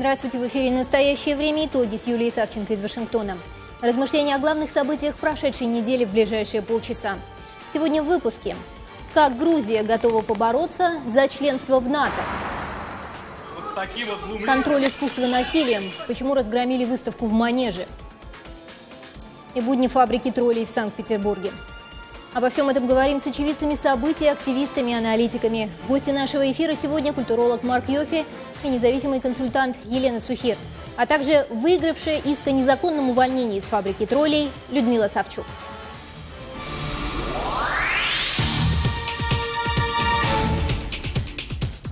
Здравствуйте, в эфире «Настоящее время. Итоги» с Юлией Савченко из Вашингтона. Размышления о главных событиях прошедшей недели в ближайшие полчаса. Сегодня в выпуске. Как Грузия готова побороться за членство в НАТО? Контроль искусства насилием. Почему разгромили выставку в Манеже? И будни фабрики троллей в Санкт-Петербурге. Обо всем этом говорим с очевидцами событий, активистами, аналитиками. Гости нашего эфира сегодня культуролог Марк Йоффе и независимый консультант Елена Сухир, а также выигравшая иск о незаконном увольнении из фабрики троллей Людмила Савчук.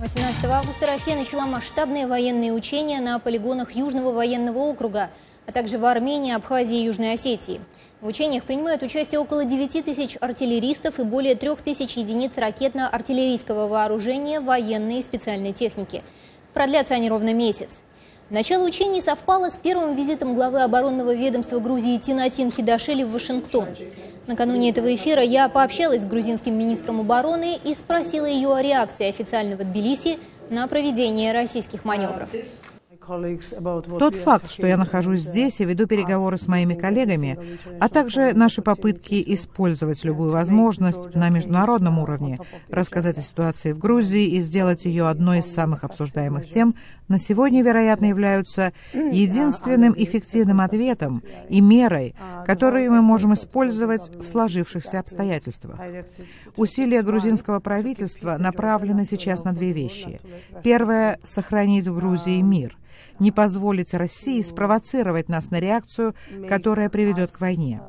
18 августа Россия начала масштабные военные учения на полигонах Южного военного округа, а также в Армении, Абхазии и Южной Осетии. В учениях принимают участие около 9 тысяч артиллеристов и более 3000 единиц ракетно-артиллерийского вооружения, военной и специальной техники. Продлятся они ровно месяц. Начало учений совпало с первым визитом главы оборонного ведомства Грузии Тинатин Хидашели в Вашингтон. Накануне этого эфира я пообщалась с грузинским министром обороны и спросила ее о реакции официального Тбилиси на проведение российских маневров. Тот факт, что я нахожусь здесь и веду переговоры с моими коллегами, а также наши попытки использовать любую возможность на международном уровне, рассказать о ситуации в Грузии и сделать ее одной из самых обсуждаемых тем, на сегодня, вероятно, являются единственным эффективным ответом и мерой, которую мы можем использовать в сложившихся обстоятельствах. Усилия грузинского правительства направлены сейчас на две вещи. Первое — сохранить в Грузии мир. Не позволить России спровоцировать нас на реакцию, которая приведет к войне.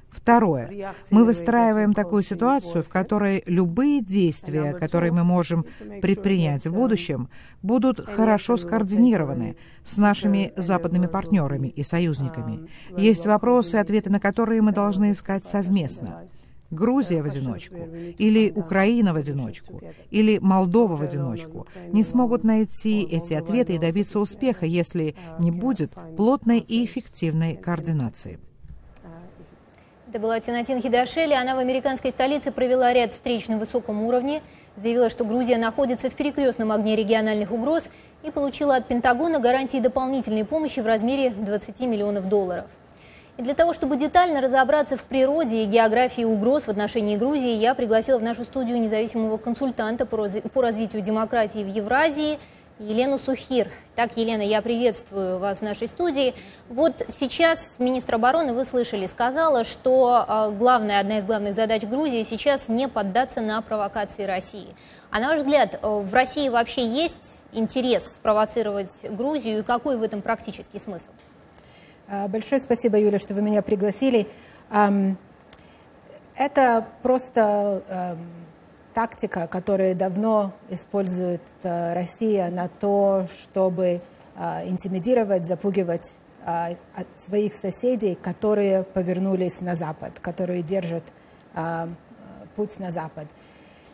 Второе. Мы выстраиваем такую ситуацию, в которой любые действия, которые мы можем предпринять в будущем, будут хорошо скоординированы с нашими западными партнерами и союзниками. Есть вопросы, ответы на которые мы должны искать совместно. Грузия в одиночку, или Украина в одиночку, или Молдова в одиночку не смогут найти эти ответы и добиться успеха, если не будет плотной и эффективной координации. Это была Тинатин Хидашели. Она в американской столице провела ряд встреч на высоком уровне, заявила, что Грузия находится в перекрестном огне региональных угроз и получила от Пентагона гарантии дополнительной помощи в размере $20 миллионов. И для того, чтобы детально разобраться в природе и географии угроз в отношении Грузии, я пригласила в нашу студию независимого консультанта по развитию демократии в Евразии Елену Сухир. Так, Елена, я приветствую вас в нашей студии. Вот сейчас министр обороны, вы слышали, сказала, что одна из главных задач Грузии сейчас не поддаться на провокации России. А на ваш взгляд, в России вообще есть интерес спровоцировать Грузию, и какой в этом практический смысл? Большое спасибо, Юля, что вы меня пригласили. Это просто тактика, которую давно использует Россия на то, чтобы интимидировать, запугивать своих соседей, которые повернулись на Запад, которые держат путь на Запад.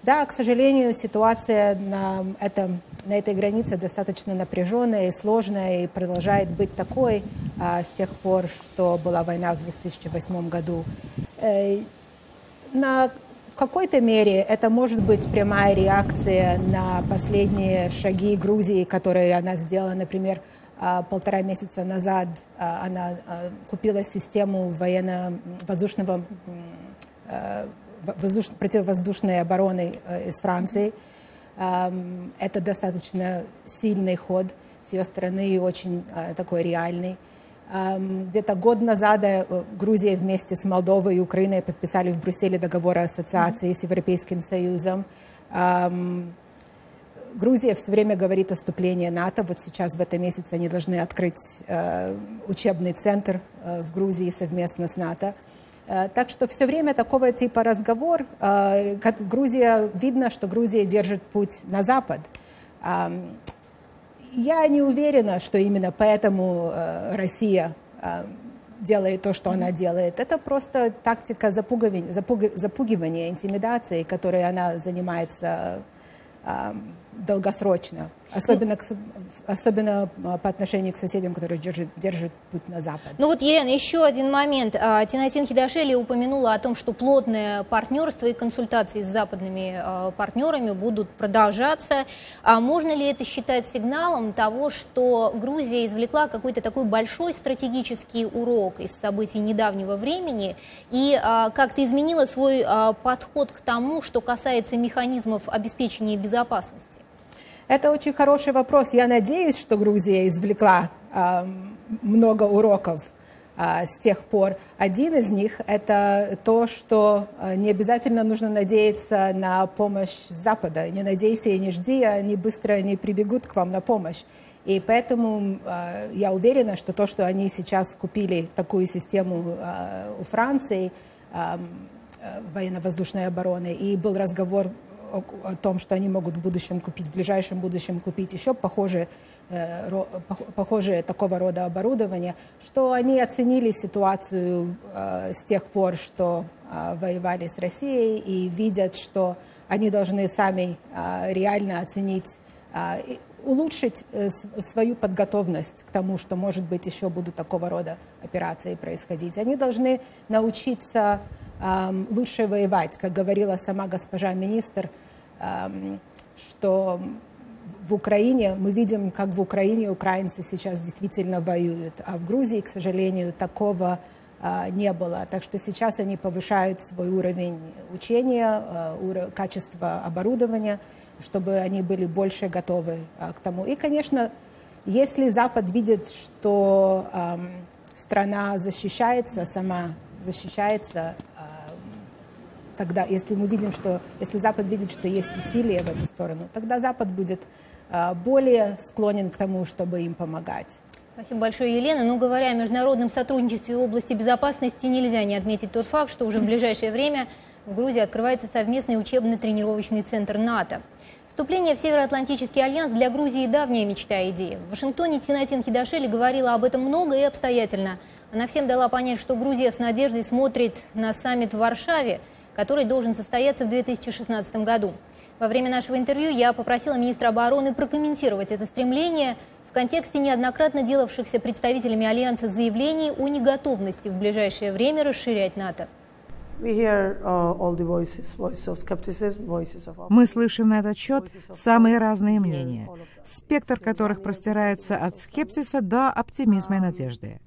Да, к сожалению, ситуация на этой границе достаточно напряженная и сложная, и продолжает быть такой с тех пор, что была война в 2008 году. В какой-то мере это может быть прямая реакция на последние шаги Грузии, которые она сделала, например, 1,5 месяца назад. Она купила систему противовоздушной обороны из Франции. Это достаточно сильный ход с ее стороны и очень такой реальный. Где-то год назад Грузия вместе с Молдовой и Украиной подписали в Брюсселе договор о ассоциации с Европейским Союзом. Грузия все время говорит о вступлении в НАТО. Вот сейчас в этом месяце они должны открыть учебный центр в Грузии совместно с НАТО. Так что все время такого типа разговор. Видно, что Грузия держит путь на Запад. Я не уверена, что именно поэтому Россия делает то, что она делает. Это просто тактика запугивания, интимидации, которой она занимается долгосрочно. Особенно по отношению к соседям, которые держат путь на Запад. Ну вот, Елена, еще один момент. Тинатин Хидашели упомянула о том, что плотное партнерство и консультации с западными партнерами будут продолжаться. Можно ли это считать сигналом того, что Грузия извлекла какой-то такой большой стратегический урок из событий недавнего времени и как-то изменила свой подход к тому, что касается механизмов обеспечения безопасности? Это очень хороший вопрос. Я надеюсь, что Грузия извлекла много уроков с тех пор. Один из них – это то, что не обязательно нужно надеяться на помощь Запада. Не надейся и не жди, они быстро не прибегут к вам на помощь. И поэтому я уверена, что то, что они сейчас купили такую систему у Франции, военно-воздушной обороны, и был разговор о том, что они могут в ближайшем будущем купить еще похожее такого рода оборудование, что они оценили ситуацию с тех пор, что воевали с Россией, и видят, что они должны сами реально оценить, улучшить свою подготовленность к тому, что, может быть, еще будут такого рода операции происходить. Они должны научиться лучше воевать, как говорила сама госпожа министр, что в Украине, мы видим, как в Украине украинцы сейчас действительно воюют, а в Грузии, к сожалению, такого не было. Так что сейчас они повышают свой уровень учения, качество оборудования, чтобы они были больше готовы к тому. И, конечно, если Запад видит, что страна защищается, сама защищается, тогда, если Запад видит, что есть усилия в эту сторону, тогда Запад будет более склонен к тому, чтобы им помогать. Спасибо большое, Елена. Ну, говоря о международном сотрудничестве в области безопасности, нельзя не отметить тот факт, что уже в ближайшее время в Грузии открывается совместный учебно-тренировочный центр НАТО. Вступление в Североатлантический альянс для Грузии давняя мечта и идея. В Вашингтоне Тинатин Хидашели говорила об этом много и обстоятельно. Она всем дала понять, что Грузия с надеждой смотрит на саммит в Варшаве, который должен состояться в 2016 году. Во время нашего интервью я попросила министра обороны прокомментировать это стремление в контексте неоднократно делавшихся представителями Альянса заявлений о неготовности в ближайшее время расширять НАТО. Мы слышим на этот счет самые разные мнения, спектр которых простирается от скепсиса до оптимизма и надежды.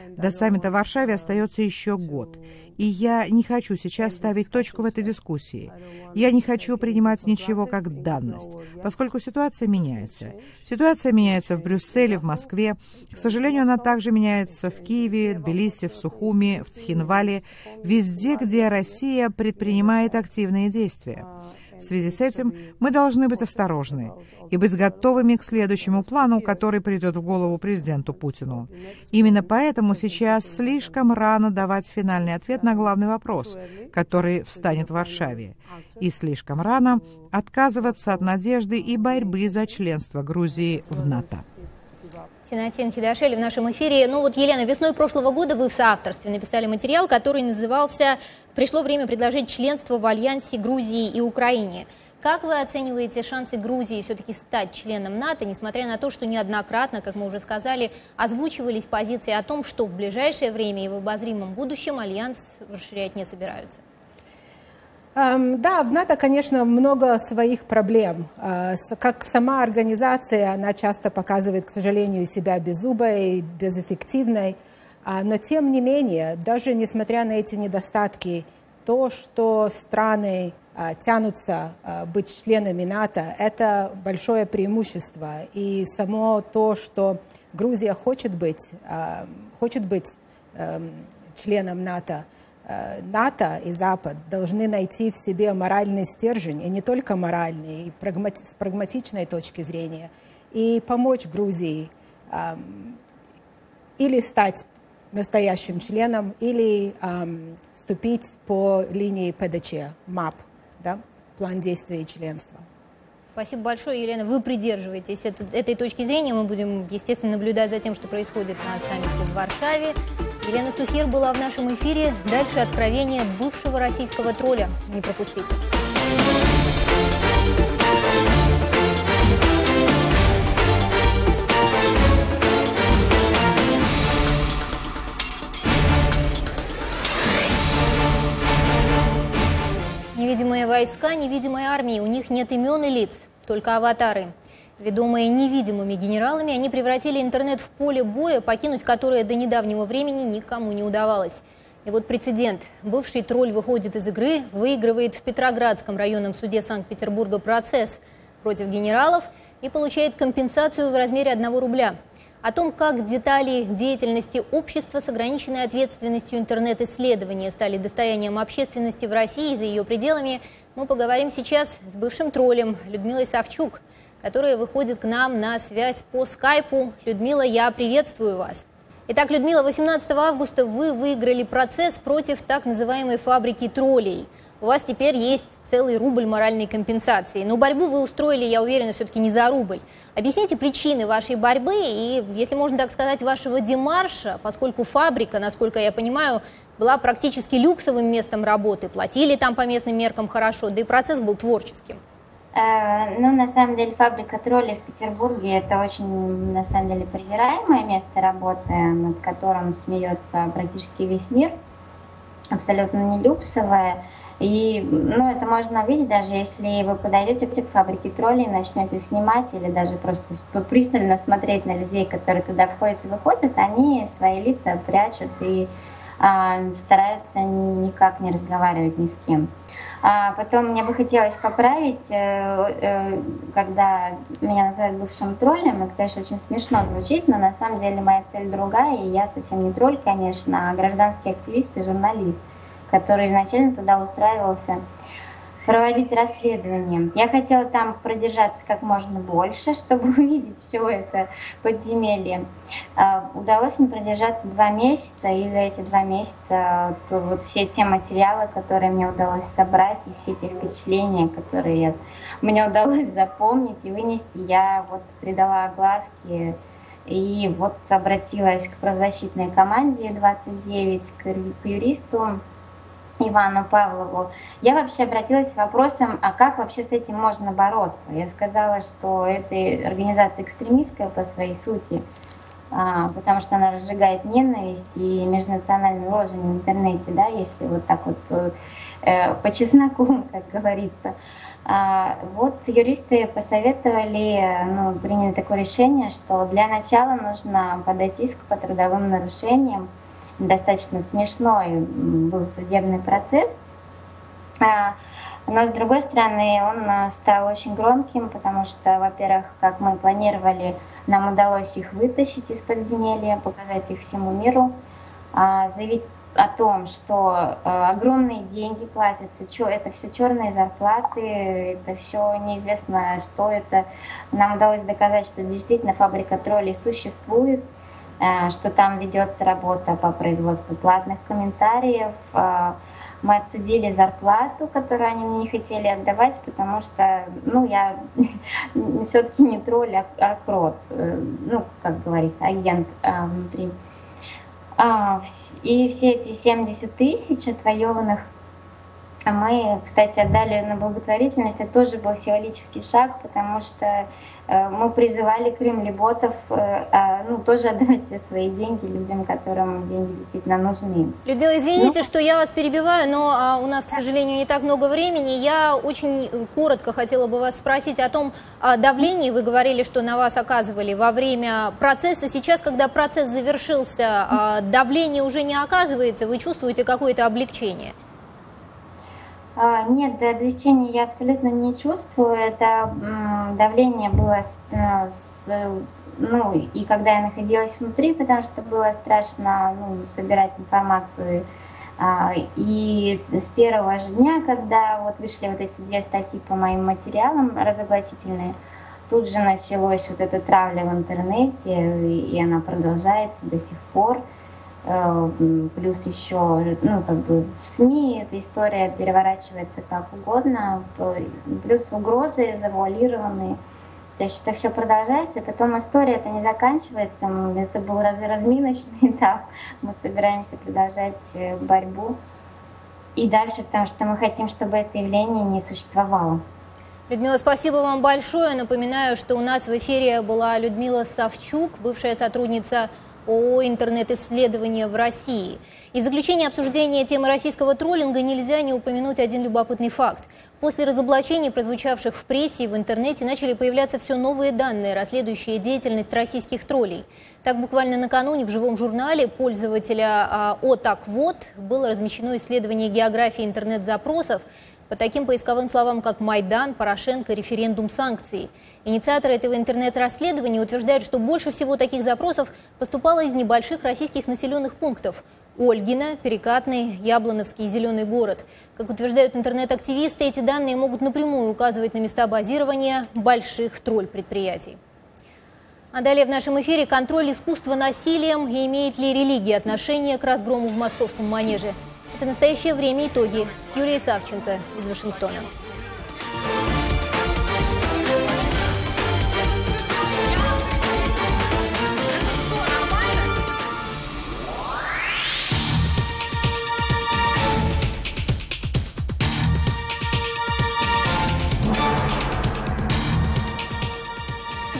До саммита в Варшаве остается еще год, и я не хочу сейчас ставить точку в этой дискуссии. Я не хочу принимать ничего как данность, поскольку ситуация меняется. Ситуация меняется в Брюсселе, в Москве. К сожалению, она также меняется в Киеве, Тбилиси, в Сухуми, в Цхинвале, везде, где Россия предпринимает активные действия. В связи с этим мы должны быть осторожны и быть готовыми к следующему плану, который придет в голову президенту Путину. Именно поэтому сейчас слишком рано давать финальный ответ на главный вопрос, который встанет в Варшаве, и слишком рано отказываться от надежды и борьбы за членство Грузии в НАТО. Тинатин Хидашели в нашем эфире. Ну вот, Елена, весной прошлого года вы в соавторстве написали материал, который назывался «Пришло время предложить членство в альянсе Грузии и Украине». Как вы оцениваете шансы Грузии все-таки стать членом НАТО, несмотря на то, что неоднократно, как мы уже сказали, озвучивались позиции о том, что в ближайшее время и в обозримом будущем альянс расширять не собираются? Да, в НАТО, конечно, много своих проблем. Как сама организация, она часто показывает, к сожалению, себя беззубой, безэффективной. Но, тем не менее, даже несмотря на эти недостатки, то, что страны тянутся быть членами НАТО, это большое преимущество. И само то, что Грузия хочет быть членом НАТО, НАТО и Запад должны найти в себе моральный стержень, и не только моральный, и с прагматичной точки зрения, и помочь Грузии или стать настоящим членом, или вступить по линии ПДЧ, МАП, да, план действия и членства. Спасибо большое, Елена. Вы придерживаетесь этой точки зрения. Мы будем, естественно, наблюдать за тем, что происходит на саммите в Варшаве. Елена Сухир была в нашем эфире. Дальше откровение бывшего российского тролля. Не пропустите. невидимые войска, невидимые армии. У них нет имен и лиц, только аватары. Ведомые невидимыми генералами, они превратили интернет в поле боя, покинуть которое до недавнего времени никому не удавалось. И вот прецедент. Бывший тролль выходит из игры, выигрывает в Петроградском районном суде Санкт-Петербурга процесс против генералов и получает компенсацию в размере 1 рубля. О том, как детали деятельности общества с ограниченной ответственностью интернет-исследования стали достоянием общественности в России и за ее пределами, мы поговорим сейчас с бывшим троллем Людмилой Савчук, которая выходит к нам на связь по скайпу. Людмила, я приветствую вас. Итак, Людмила, 18 августа вы выиграли процесс против так называемой фабрики троллей. У вас теперь есть целый рубль моральной компенсации. Но борьбу вы устроили, я уверена, все-таки не за рубль. Объясните причины вашей борьбы и, если можно так сказать, вашего демарша, поскольку фабрика, насколько я понимаю, была практически люксовым местом работы. Платили там по местным меркам хорошо, да и процесс был творческим. Ну, на самом деле, фабрика троллей в Петербурге – это очень, на самом деле, презираемое место работы, над которым смеется практически весь мир. Абсолютно не люксовое. И, ну, это можно увидеть, даже если вы подойдете к фабрике троллей, начнете снимать или даже просто пристально смотреть на людей, которые туда входят и выходят, они свои лица прячут и стараются никак не разговаривать ни с кем. Потом мне бы хотелось поправить, когда меня называют бывшим троллем, это, конечно, очень смешно звучит, но на самом деле моя цель другая, и я совсем не тролль, конечно, а гражданский активист и журналист, который изначально туда устраивался проводить расследование. Я хотела там продержаться как можно больше, чтобы увидеть все это подземелье. Удалось мне продержаться 2 месяца, и за эти 2 месяца вот все те материалы, которые мне удалось собрать, и все те впечатления, которые мне удалось запомнить и вынести, я вот придала огласке и вот обратилась к правозащитной команде 29, к юристу Ивану Павлову. Я вообще обратилась с вопросом, а как вообще с этим можно бороться? Я сказала, что эта организация экстремистская по своей сути, потому что она разжигает ненависть и межнациональную рознь в интернете, да, если вот так вот по чесноку, как говорится. Вот юристы посоветовали, приняли такое решение, что для начала нужно подать иск по трудовым нарушениям. Достаточно смешной был судебный процесс, но с другой стороны он стал очень громким, потому что, во-первых, как мы планировали, нам удалось их вытащить из подземелья, показать их всему миру, заявить о том, что огромные деньги платятся, это все черные зарплаты, это все неизвестно, что это. Нам удалось доказать, что действительно фабрика троллей существует, что там ведется работа по производству платных комментариев. Мы отсудили зарплату, которую они мне не хотели отдавать, потому что, я все-таки не тролль, а крот, как говорится, агент внутри. И все эти 70 тысяч отвоеванных мы, кстати, отдали на благотворительность. Это тоже был символический шаг, потому что мы призывали кремлеботов тоже отдавать все свои деньги людям, которым деньги действительно нужны. Людмила, извините, что я вас перебиваю, но у нас, к сожалению, не так много времени. Я очень коротко хотела бы вас спросить о том давлении. Вы говорили, что на вас оказывали во время процесса. Сейчас, когда процесс завершился, давление уже не оказывается? Вы чувствуете какое-то облегчение? Нет, облегчения я абсолютно не чувствую. Это давление было, и когда я находилась внутри, потому что было страшно собирать информацию. И с первого же дня, когда вот вышли вот эти 2 статьи по моим материалам разоблачительные, тут же началась вот эта травля в интернете, и она продолжается до сих пор. Плюс еще, в СМИ эта история переворачивается как угодно, плюс угрозы завуалированные. То есть это все продолжается, потом история это не заканчивается, это был разминочный этап, мы собираемся продолжать борьбу и дальше, потому что мы хотим, чтобы это явление не существовало. Людмила, спасибо вам большое. Напоминаю, что у нас в эфире была Людмила Савчук, бывшая сотрудница ООО «Интернет-исследования» в России. И в заключение обсуждения темы российского троллинга нельзя не упомянуть один любопытный факт. После разоблачений, прозвучавших в прессе и в интернете, начали появляться все новые данные, расследующие деятельность российских троллей. Так, буквально накануне в живом журнале пользователя ОТакВод было размещено исследование географии интернет-запросов по таким поисковым словам, как «Майдан», «Порошенко», «Референдум», «Санкции». Инициаторы этого интернет-расследования утверждают, что больше всего таких запросов поступало из небольших российских населенных пунктов – Ольгино, Перекатный, Яблоновский и Зеленый город. Как утверждают интернет-активисты, эти данные могут напрямую указывать на места базирования больших тролль-предприятий. А далее в нашем эфире контроль искусства насилием и имеет ли религия отношение к разгрому в московском манеже. Это «Настоящее время. Итоги» с Юлией Савченко из Вашингтона.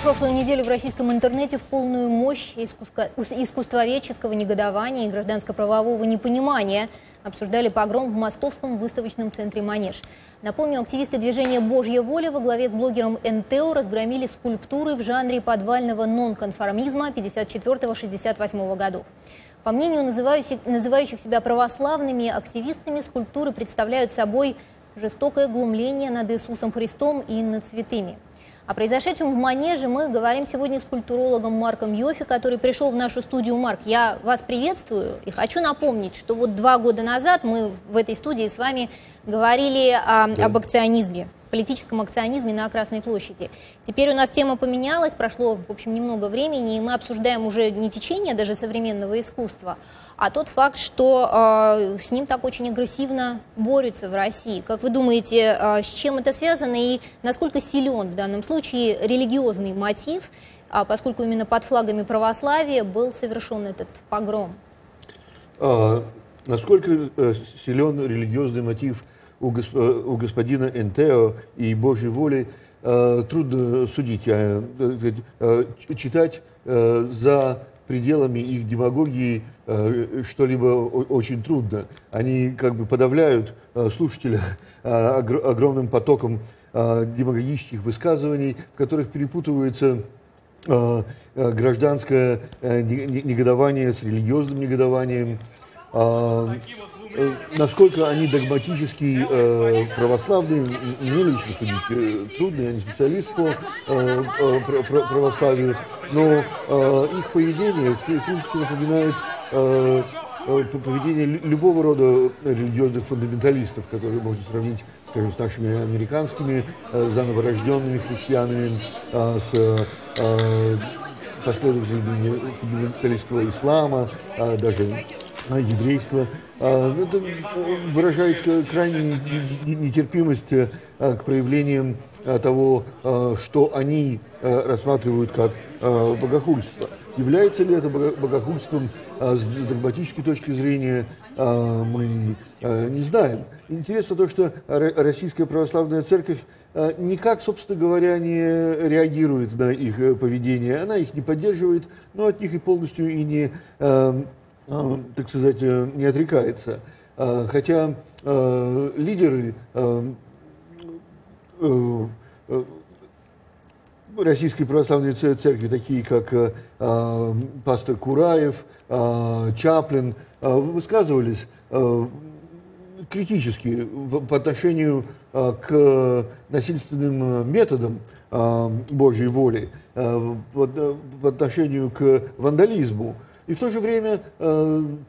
Прошлую неделю в российском интернете в полную мощь искусствоведческого негодования и гражданско-правового непонимания обсуждали погром в московском выставочном центре «Манеж». Напомню, активисты движения «Божья воля» во главе с блогером НТО разгромили скульптуры в жанре подвального нонконформизма 54-68 годов. По мнению называющих себя православными активистами, скульптуры представляют собой жестокое глумление над Иисусом Христом и над святыми. О произошедшем в Манеже мы говорим сегодня с культурологом Марком Йоффе, который пришел в нашу студию. Марк, я вас приветствую и хочу напомнить, что вот 2 года назад мы в этой студии с вами говорили об акционизме, политическом акционизме на Красной площади. Теперь у нас тема поменялась, прошло, в общем, немного времени, и мы обсуждаем уже не течение даже современного искусства, а тот факт, что с ним так очень агрессивно борются в России. Как вы думаете, с чем это связано и насколько силен в данном случае религиозный мотив, поскольку именно под флагами православия был совершен этот погром? Насколько силен религиозный мотив у господина НТО и Божьей воли, трудно судить. Читать за пределами их демагогии что-либо очень трудно. Они как бы подавляют слушателя огромным потоком демагогических высказываний, в которых перепутывается гражданское негодование с религиозным негодованием. Насколько они догматически православные, мне лично судить трудно, я не специалист по православию, но их поведение, в принципе, напоминает поведение любого рода религиозных фундаменталистов, которые можно сравнить, скажем, с нашими американскими заново-рожденными христианами, с последователями фундаменталистского ислама, даже еврейство. Это выражает крайнюю нетерпимость к проявлениям того, что они рассматривают как богохульство. Является ли это богохульством с догматической точки зрения, мы не знаем. Интересно то, что Российская Православная Церковь никак, собственно говоря, не реагирует на их поведение. Она их не поддерживает, но от них и полностью и не, так сказать, не отрекается. Хотя лидеры Российской Православной Церкви, такие как пастор Кураев, Чаплин, высказывались критически по отношению к насильственным методам Божьей воли, по отношению к вандализму. И в то же время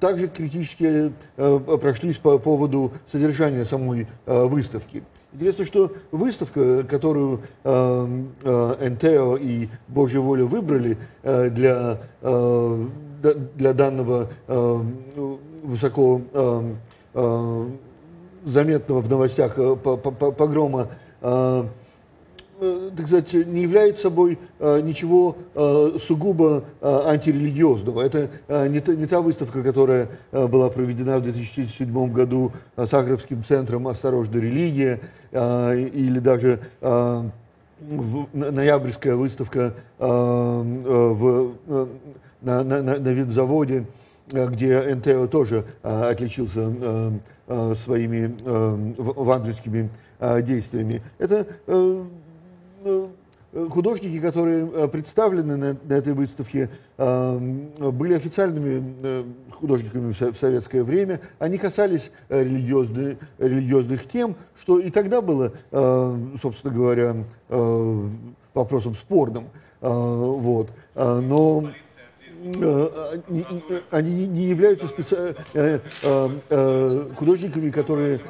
также критически прошлись по поводу содержания самой выставки. Интересно, что выставка, которую НТО и Божья воля выбрали для данного высоко заметного в новостях погрома, так сказать, не является собой ничего сугубо антирелигиозного. Это не та выставка, которая была проведена в 2007 году Сахаровским центром «Осторожно, религия», или даже ноябрьская выставка в винзаводе, где НТО тоже отличился своими вандальскими действиями. Это художники, которые представлены на этой выставке, были официальными художниками в советское время. Они касались религиозных тем, что и тогда было, собственно говоря, вопросом спорным. Вот. Но они не являются художниками, которые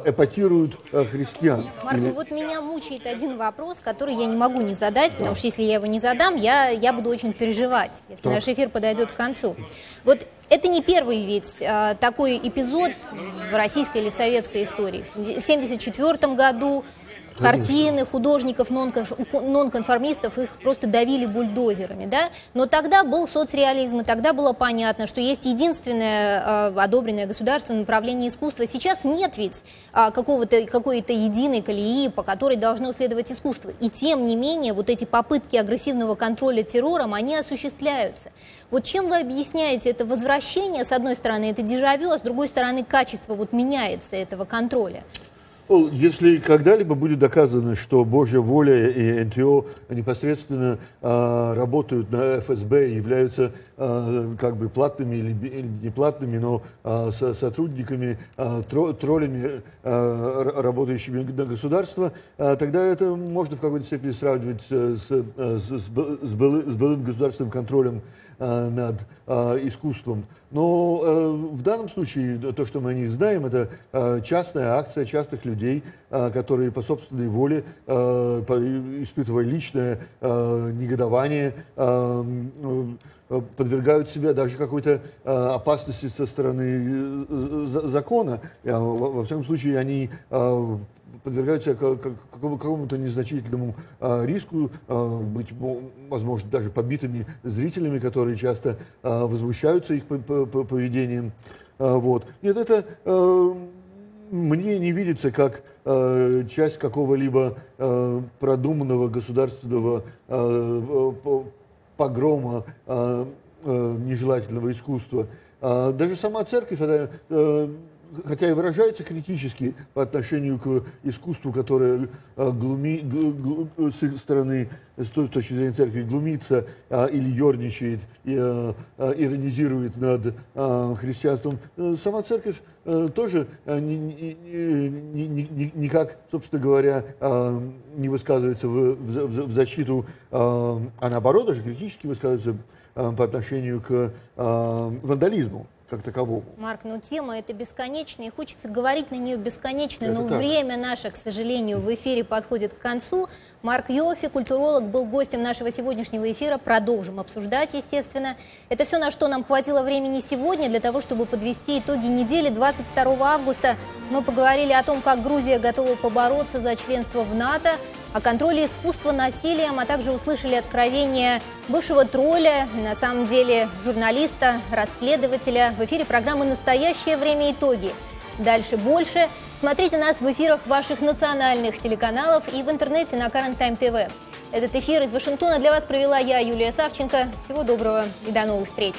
эпатируют христиан. Марк, вот меня мучает один вопрос, который я не могу не задать, потому что если я его не задам, я буду очень переживать, если наш эфир подойдет к концу. Вот это не первый ведь такой эпизод в российской или в советской истории. В 1974 году картины художников, нонконформистов, их просто давили бульдозерами, да? Но тогда был соцреализм, и тогда было понятно, что есть единственное одобренное государством направление искусства. Сейчас нет ведь какой-то единой колеи, по которой должно следовать искусство. И тем не менее, вот эти попытки агрессивного контроля террором, они осуществляются. Вот чем вы объясняете это возвращение? С одной стороны, это дежавю, а с другой стороны, качество вот меняется этого контроля. Если когда-либо будет доказано, что Божья воля и НТО непосредственно работают на ФСБ и являются как бы платными или неплатными, но сотрудниками, троллями, работающими на государство, тогда это можно в какой-то степени сравнивать с былым государственным контролем над искусством. Но в данном случае то, что мы о них знаем, это частная акция частных людей, которые по собственной воле, испытывая личное негодование, подвергают себя даже какой-то опасности со стороны закона. Во всяком случае, они подвергаются какому-то незначительному риску, быть, возможно, даже побитыми зрителями, которые часто возмущаются их поведением. Вот. Нет, это мне не видится как часть какого-либо продуманного государственного погрома нежелательного искусства. Даже сама церковь, хотя и выражается критически по отношению к искусству, которое с их стороны, с точки зрения церкви, глумится или ерничает, иронизирует над христианством, сама церковь тоже никак, собственно говоря, не высказывается в защиту, а наоборот, даже критически высказывается по отношению к вандализму как таковому. Марк, ну тема эта бесконечная, и хочется говорить на нее бесконечно, но время наше, к сожалению, в эфире подходит к концу. Марк Йоффе, культуролог, был гостем нашего сегодняшнего эфира. Продолжим обсуждать, естественно. Это все, на что нам хватило времени сегодня для того, чтобы подвести итоги недели. 22 августа мы поговорили о том, как Грузия готова побороться за членство в НАТО, о контроле искусства насилием, а также услышали откровения бывшего тролля, и на самом деле журналиста, расследователя в эфире программы «Настоящее время. Итоги». Дальше больше. Смотрите нас в эфирах ваших национальных телеканалов и в интернете на Current Time TV. Этот эфир из Вашингтона для вас провела я, Юлия Савченко. Всего доброго и до новых встреч.